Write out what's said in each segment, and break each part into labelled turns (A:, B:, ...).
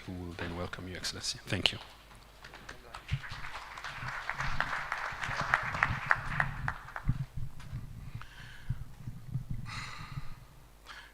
A: who will then welcome Your Excellency. Thank you.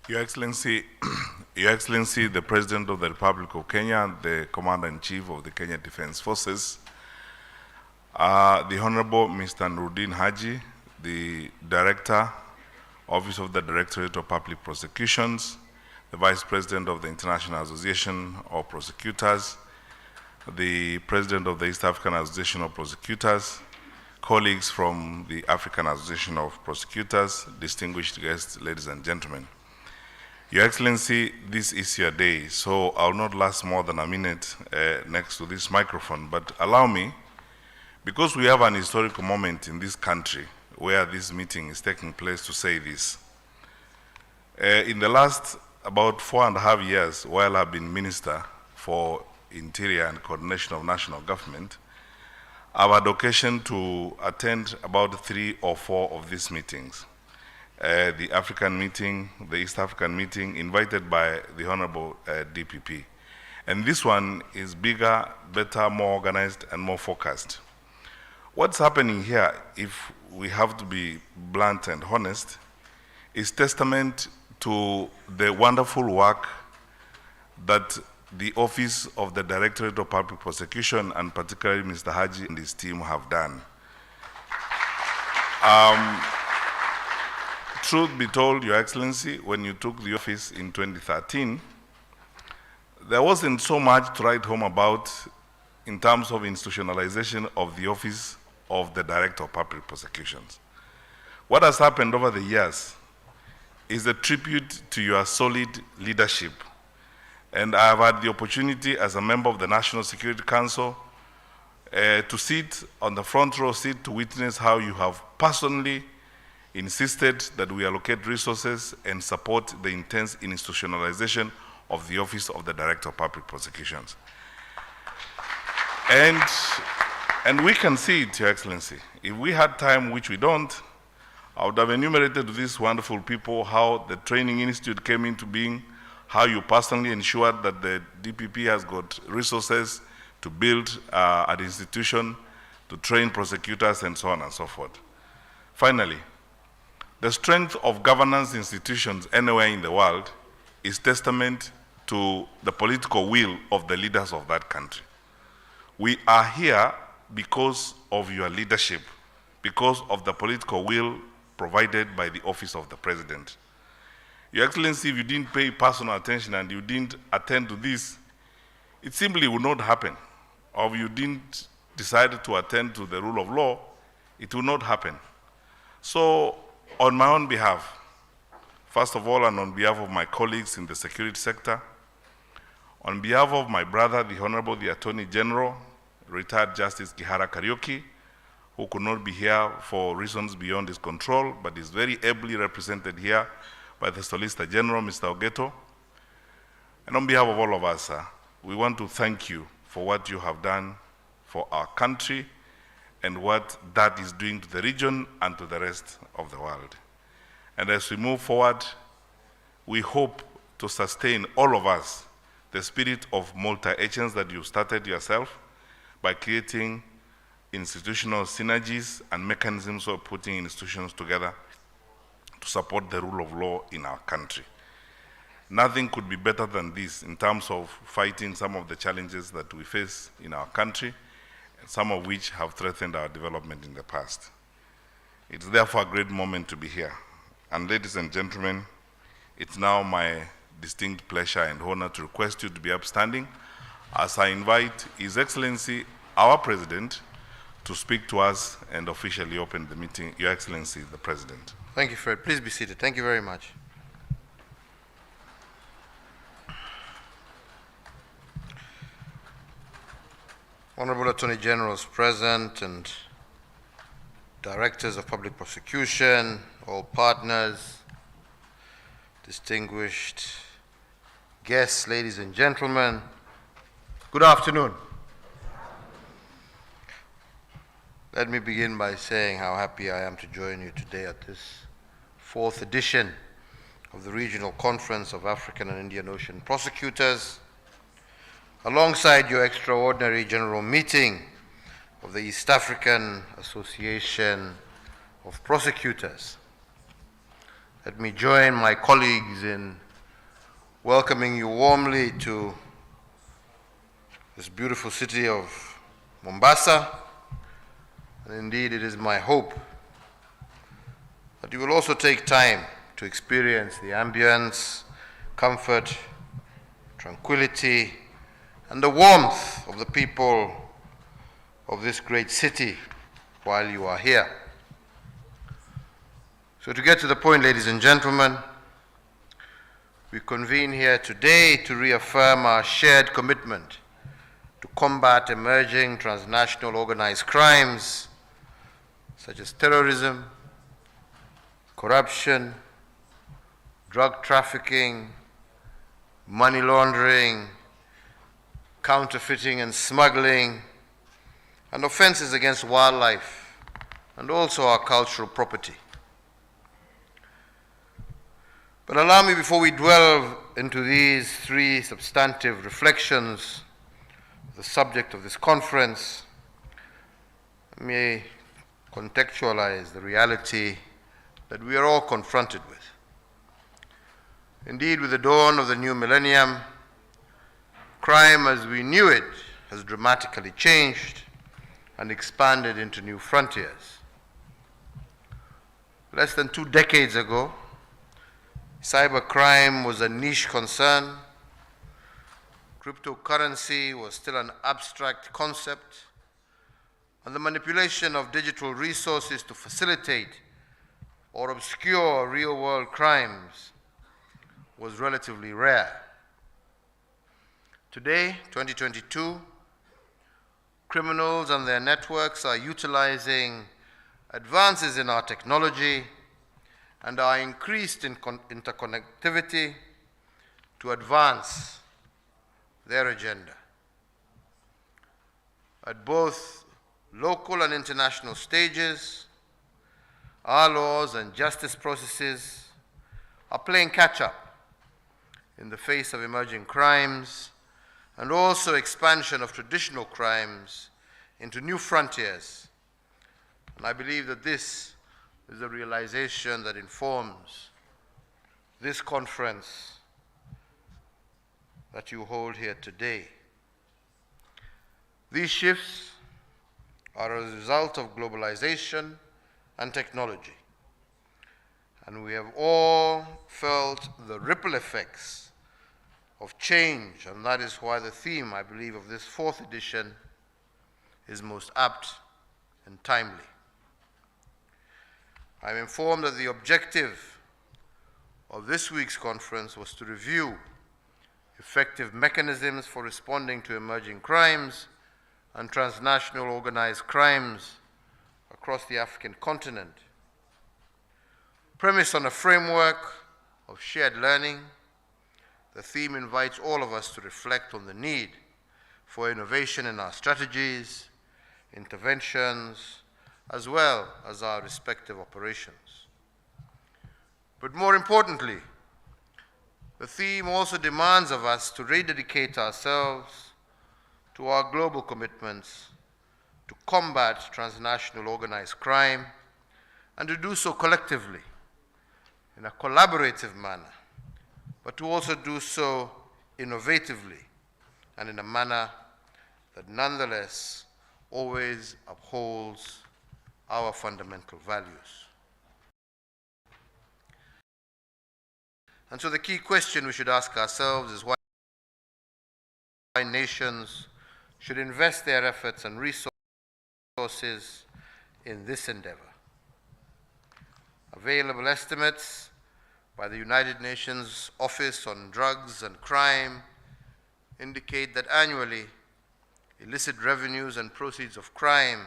B: Your Excellency, Your Excellency, the President of the Republic of Kenya, the Commander-in-Chief of the Kenya Defense Forces, the Honorable Mr. Nuruddin Haji, the Director, Office of the Directorate of Public Prosecutions, the Vice President of the International Association of Prosecutors, the President of the East African Association of Prosecutors, colleagues from the African Association of Prosecutors, distinguished guests, ladies and gentlemen. Your Excellency, this is your day, so I'll not last more than a minute next to this microphone, but allow me, because we have an historical moment in this country where this meeting is taking place, to say this. In the last about 4.5 years, while I've been Minister for Interior and Coordination of National Government, I've had occasion to attend about 3 or 4 of these meetings. The African meeting, the East African meeting, invited by the Honorable DPP. And this one is bigger, better, more organized, and more focused. What's happening here, if we have to be blunt and honest, is testament to the wonderful work that the Office of the Directorate of Public Prosecution, and particularly Mr. Haji and his team, have done. Truth be told, Your Excellency, when you took the office in 2013, there wasn't so much to write home about in terms of institutionalization of the Office of the Director of Public Prosecutions. What has happened over the years is a tribute to your solid leadership. And I have had the opportunity as a member of the National Security Council to sit on the front row seat to witness how you have personally insisted that we allocate resources and support the intense institutionalization of the Office of the Director of Public Prosecutions. And we can see it, Your Excellency. If we had time, which we don't, I would have enumerated to these wonderful people how the Training Institute came into being, how you personally ensured that the DPP has got resources to build an institution, to train prosecutors, and so on and so forth. Finally, the strength of governance institutions anywhere in the world is testament to the political will of the leaders of that country. We are here because of your leadership, because of the political will provided by the Office of the President. Your Excellency, if you didn't pay personal attention and you didn't attend to this, it simply would not happen. Or if you didn't decide to attend to the rule of law, it will not happen. So, on my own behalf, first of all, and on behalf of my colleagues in the security sector, on behalf of my brother, the Honorable the Attorney General, retired Justice Kihara Kariuki, who could not be here for reasons beyond his control, but is very ably represented here by the Solicitor General, Mr. Ogeto. And on behalf of all of us, we want to thank you for what you have done for our country and what that is doing to the region and to the rest of the world. And as we move forward, we hope to sustain, all of us, the spirit of multi-agents that you started yourself by creating institutional synergies and mechanisms of putting institutions together to support the rule of law in our country. Nothing could be better than this in terms of fighting some of the challenges that we face in our country, some of which have threatened our development in the past. It's therefore a great moment to be here. And ladies and gentlemen, it's now my distinct pleasure and honor to request you to be upstanding as I invite His Excellency, our President, to speak to us and officially open the meeting. Your Excellency, the President.
C: Thank you, Fred. Please be seated. Thank you very much. Honorable Attorney Generals present and Directors of Public Prosecution, all partners, distinguished guests, ladies and gentlemen, good afternoon. Let me begin by saying how happy I am to join you today at this 4th edition of the Regional Conference of African and Indian Ocean Prosecutors. alongside your extraordinary general meeting of the East African Association of Prosecutors. Let me join my colleagues in welcoming you warmly to this beautiful city of Mombasa. And indeed, it is my hope that you will also take time to experience the ambience, comfort, tranquility, and the warmth of the people of this great city while you are here. So to get to the point, ladies and gentlemen, we convene here today to reaffirm our shared commitment to combat emerging transnational organized crimes such as terrorism, corruption, drug trafficking, money laundering, counterfeiting and smuggling, and offenses against wildlife, and also our cultural property. But allow me, before we delve into these three substantive reflections, the subject of this conference, let me contextualize the reality that we are all confronted with. Indeed, with the dawn of the new millennium, crime as we knew it has dramatically changed and expanded into new frontiers. Less than 2 decades ago, cybercrime was a niche concern. Cryptocurrency was still an abstract concept, and the manipulation of digital resources to facilitate or obscure real-world crimes was relatively rare. Today, 2022, criminals and their networks are utilizing advances in our technology and our increased interconnectivity to advance their agenda. At both local and international stages, our laws and justice processes are playing catch-up in the face of emerging crimes and also expansion of traditional crimes into new frontiers. And I believe that this is a realization that informs this conference that you hold here today. These shifts are a result of globalization and technology, and we have all felt the ripple effects of change, and that is why the theme, I believe, of this 4th edition is most apt and timely. I'm informed that the objective of this week's conference was to review effective mechanisms for responding to emerging crimes and transnational organized crimes across the African continent. Premised on a framework of shared learning, the theme invites all of us to reflect on the need for innovation in our strategies, interventions, as well as our respective operations. But more importantly, the theme also demands of us to rededicate ourselves to our global commitments to combat transnational organized crime, and to do so collectively in a collaborative manner, but to also do so innovatively and in a manner that nonetheless always upholds our fundamental values. And so the key question we should ask ourselves is why nations should invest their efforts and resources in this endeavor. Available estimates by the United Nations Office on Drugs and Crime indicate that annually, illicit revenues and proceeds of crime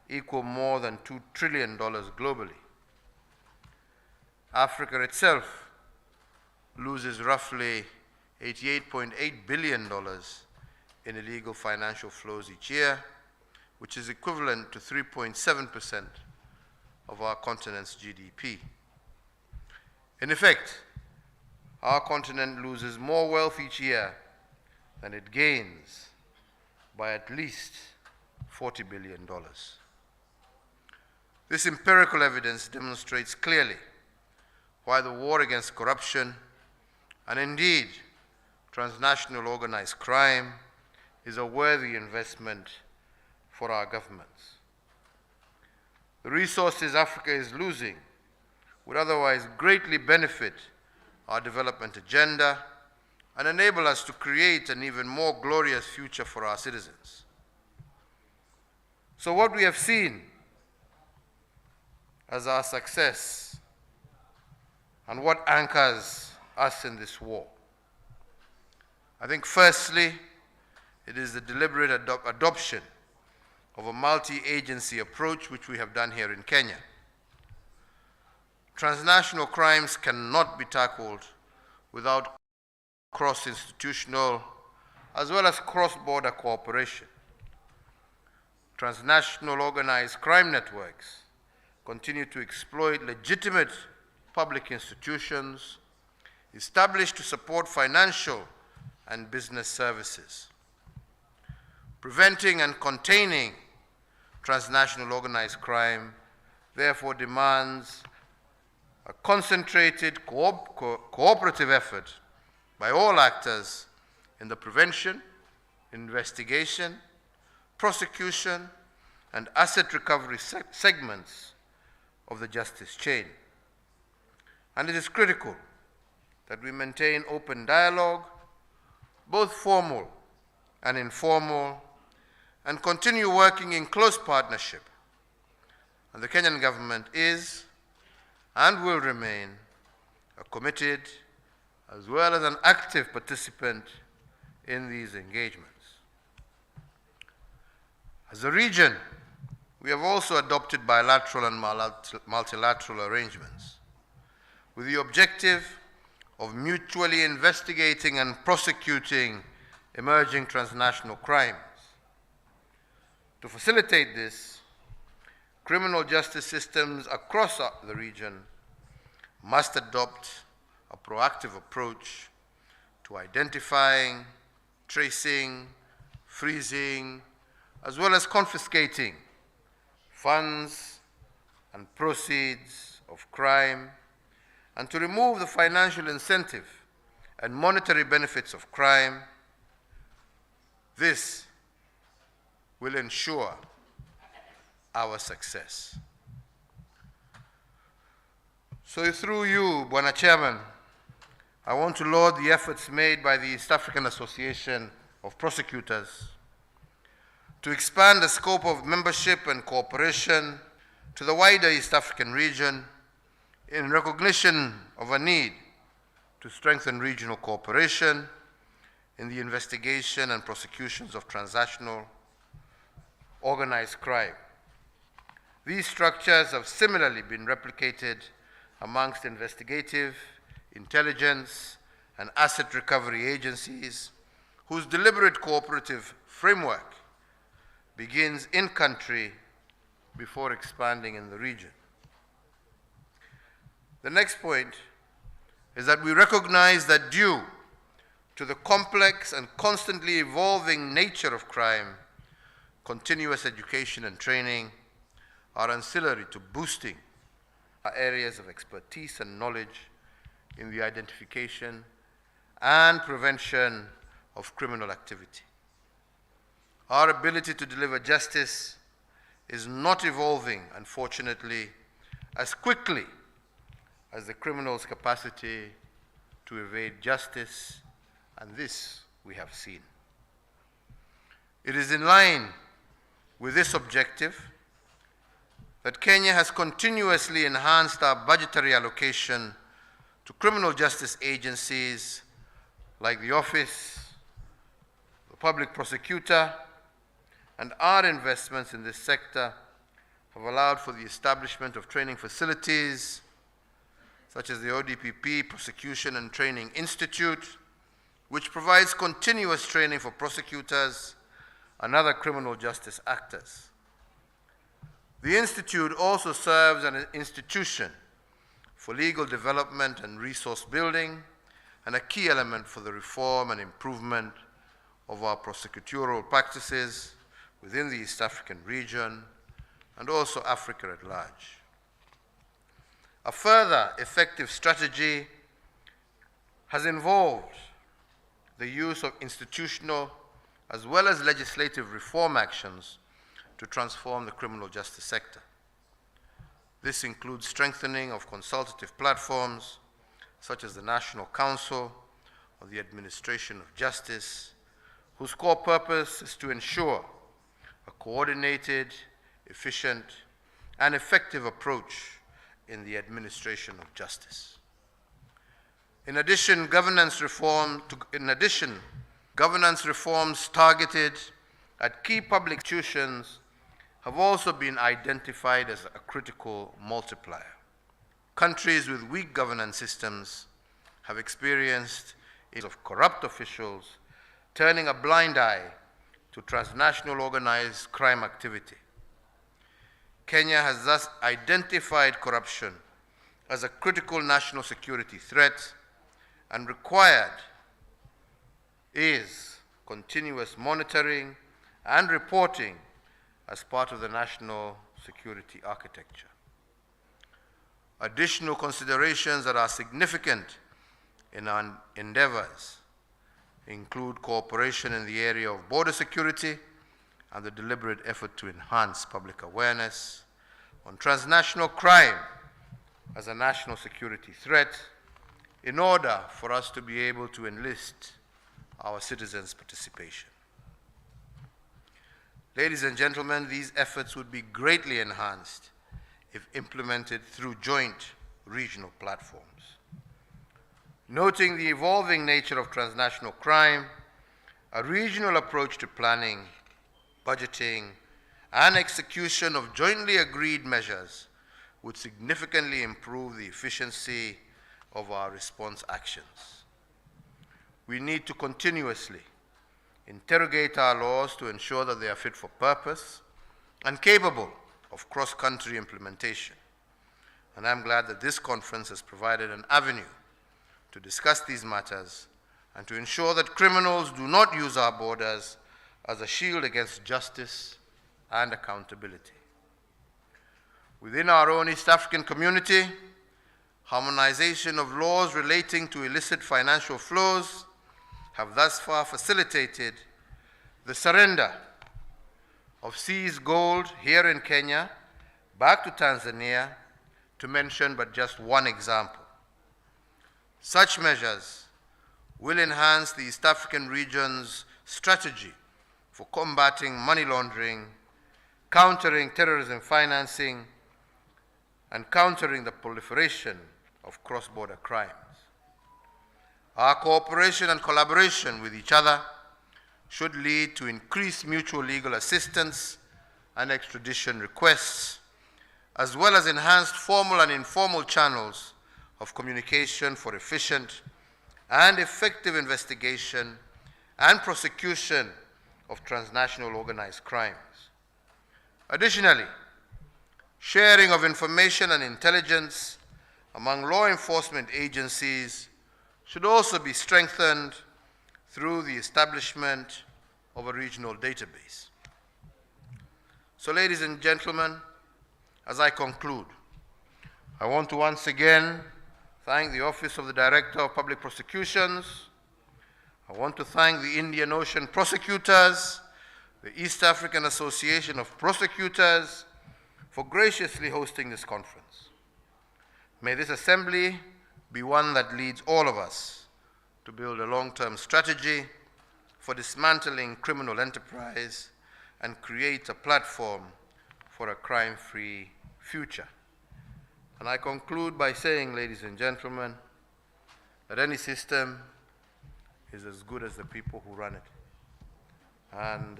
C: equal more than $2 trillion globally. Africa itself loses roughly $88.8 billion in illegal financial flows each year, which is equivalent to 3.7% of our continent's GDP. In effect, our continent loses more wealth each year then it gains by at least $40 billion. This empirical evidence demonstrates clearly why the war against corruption and indeed transnational organized crime is a worthy investment for our governments. The resources Africa is losing would otherwise greatly benefit our development agenda and enable us to create an even more glorious future for our citizens. So what we have seen as our success and what anchors us in this war? I think firstly, it is the deliberate adoption of a multi-agency approach which we have done here in Kenya. Transnational crimes cannot be tackled without cross-institutional as well as cross-border cooperation. Transnational organized crime networks continue to exploit legitimate public institutions established to support financial and business services. Preventing and containing transnational organized crime therefore demands a concentrated cooperative effort by all actors in the prevention, investigation, prosecution, and asset recovery segments of the justice chain. And it is critical that we maintain open dialogue, both formal and informal, and continue working in close partnership. And the Kenyan government is and will remain a committed as well as an active participant in these engagements. As a region, we have also adopted bilateral and multilateral arrangements with the objective of mutually investigating and prosecuting emerging transnational crimes. To facilitate this, criminal justice systems across the region must adopt a proactive approach to identifying, tracing, freezing, as well as confiscating funds and proceeds of crime, and to remove the financial incentive and monetary benefits of crime. This will ensure our success. So through you, Bwana Chairman, I want to laud the efforts made by the East African Association of Prosecutors to expand the scope of membership and cooperation to the wider East African region in recognition of a need to strengthen regional cooperation in the investigation and prosecutions of transnational organized crime. These structures have similarly been replicated amongst investigative, intelligence, and asset recovery agencies whose deliberate cooperative framework begins in country before expanding in the region. The next point is that we recognize that due to the complex and constantly evolving nature of crime, continuous education and training are ancillary to boosting our areas of expertise and knowledge in the identification and prevention of criminal activity. Our ability to deliver justice is not evolving, unfortunately, as quickly as the criminal's capacity to evade justice, and this we have seen. It is in line with this objective that Kenya has continuously enhanced our budgetary allocation to criminal justice agencies like the Office, the Public Prosecutor, and our investments in this sector have allowed for the establishment of training facilities such as the ODPP Prosecution and Training Institute, which provides continuous training for prosecutors and other criminal justice actors. The Institute also serves as an institution for legal development and resource building, and a key element for the reform and improvement of our prosecutorial practices within the East African region and also Africa at large. A further effective strategy has involved the use of institutional as well as legislative reform actions to transform the criminal justice sector. This includes strengthening of consultative platforms such as the National Council of the Administration of Justice, whose core purpose is to ensure a coordinated, efficient, and effective approach in the administration of justice. In addition, governance reforms targeted at key public institutions have also been identified as a critical multiplier. Countries with weak governance systems have experienced of corrupt officials turning a blind eye to transnational organized crime activity. Kenya has thus identified corruption as a critical national security threat, and required is continuous monitoring and reporting as part of the national security architecture. Additional considerations that are significant in our endeavors include cooperation in the area of border security and the deliberate effort to enhance public awareness on transnational crime as a national security threat in order for us to be able to enlist our citizens' participation. Ladies and gentlemen, these efforts would be greatly enhanced if implemented through joint regional platforms. Noting the evolving nature of transnational crime, a regional approach to planning, budgeting, and execution of jointly agreed measures would significantly improve the efficiency of our response actions. We need to continuously interrogate our laws to ensure that they are fit for purpose and capable of cross-country implementation. And I'm glad that this conference has provided an avenue to discuss these matters and to ensure that criminals do not use our borders as a shield against justice and accountability. Within our own East African community, harmonization of laws relating to illicit financial flows have thus far facilitated the surrender of seized gold here in Kenya back to Tanzania, to mention but just one example. Such measures will enhance the East African region's strategy for combating money laundering, countering terrorism financing, and countering the proliferation of cross-border crimes. Our cooperation and collaboration with each other should lead to increased mutual legal assistance and extradition requests, as well as enhanced formal and informal channels of communication for efficient and effective investigation and prosecution of transnational organized crimes. Additionally, sharing of information and intelligence among law enforcement agencies should also be strengthened through the establishment of a regional database. So, ladies and gentlemen, as I conclude, I want to once again thank the Office of the Director of Public Prosecutions. I want to thank the Indian Ocean Prosecutors, the East African Association of Prosecutors, for graciously hosting this conference. May this assembly be one that leads all of us to build a long-term strategy for dismantling criminal enterprise and create a platform for a crime-free future. And I conclude by saying, ladies and gentlemen, that any system is as good as the people who run it. And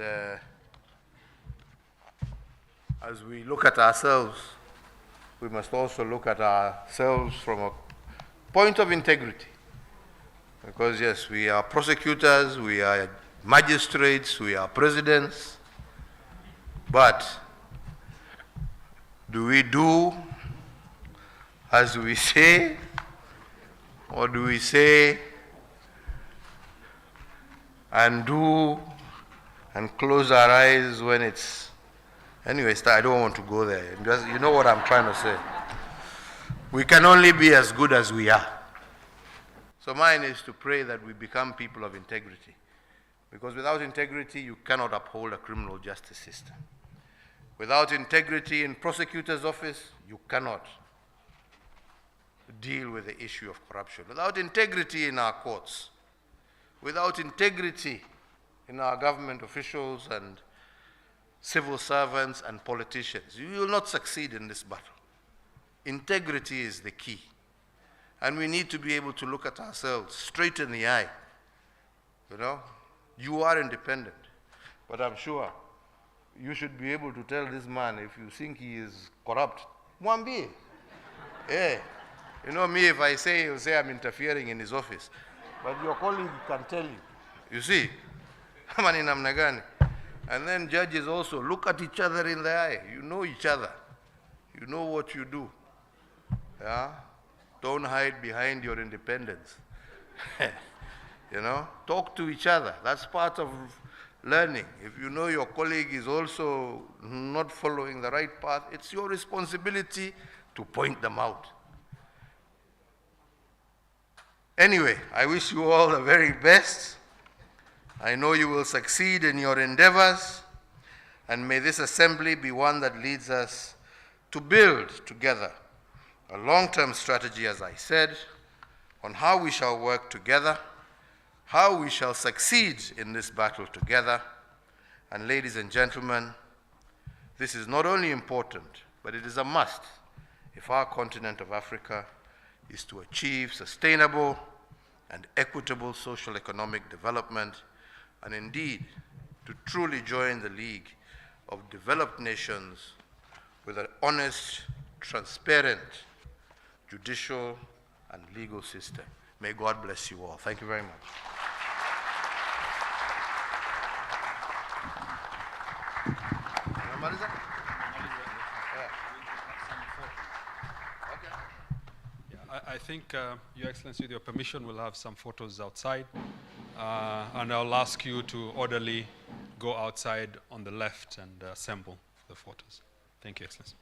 C: as we look at ourselves, we must also look at ourselves from a point of integrity. Because yes, we are prosecutors, we are magistrates, we are presidents, but do we do as we say, or do we say and do and close our eyes when it's... Anyway, I don't want to go there. Just, you know what I'm trying to say. We can only be as good as we are. So mine is to pray that we become people of integrity. Because without integrity, you cannot uphold a criminal justice system. Without integrity in prosecutor's office, you cannot deal with the issue of corruption. Without integrity in our courts, without integrity in our government officials and civil servants and politicians, you will not succeed in this battle. Integrity is the key. And we need to be able to look at ourselves straight in the eye. You know, you are independent, but I'm sure you should be able to tell this man if you think he is corrupt. Mwambie. Yeah. You know me, if I say, he'll say I'm interfering in his office. But your colleague can tell you. You see? And then judges also look at each other in the eye. You know each other. You know what you do. Yeah? Don't hide behind your independence. You know? Talk to each other. That's part of learning. If you know your colleague is also not following the right path, it's your responsibility to point them out. Anyway, I wish you all the very best. I know you will succeed in your endeavors, and may this assembly be one that leads us to build together a long-term strategy, as I said, on how we shall work together, how we shall succeed in this battle together. And ladies and gentlemen, this is not only important, but it is a must if our continent of Africa is to achieve sustainable and equitable social economic development, and indeed to truly join the League of Developed Nations with an honest, transparent, judicial and legal system. May God bless you all. Thank you very much.
A: I think, Your Excellency, with your permission, we'll have some photos outside. And I'll ask you to orderly go outside on the left and assemble the photos. Thank you, Excellency.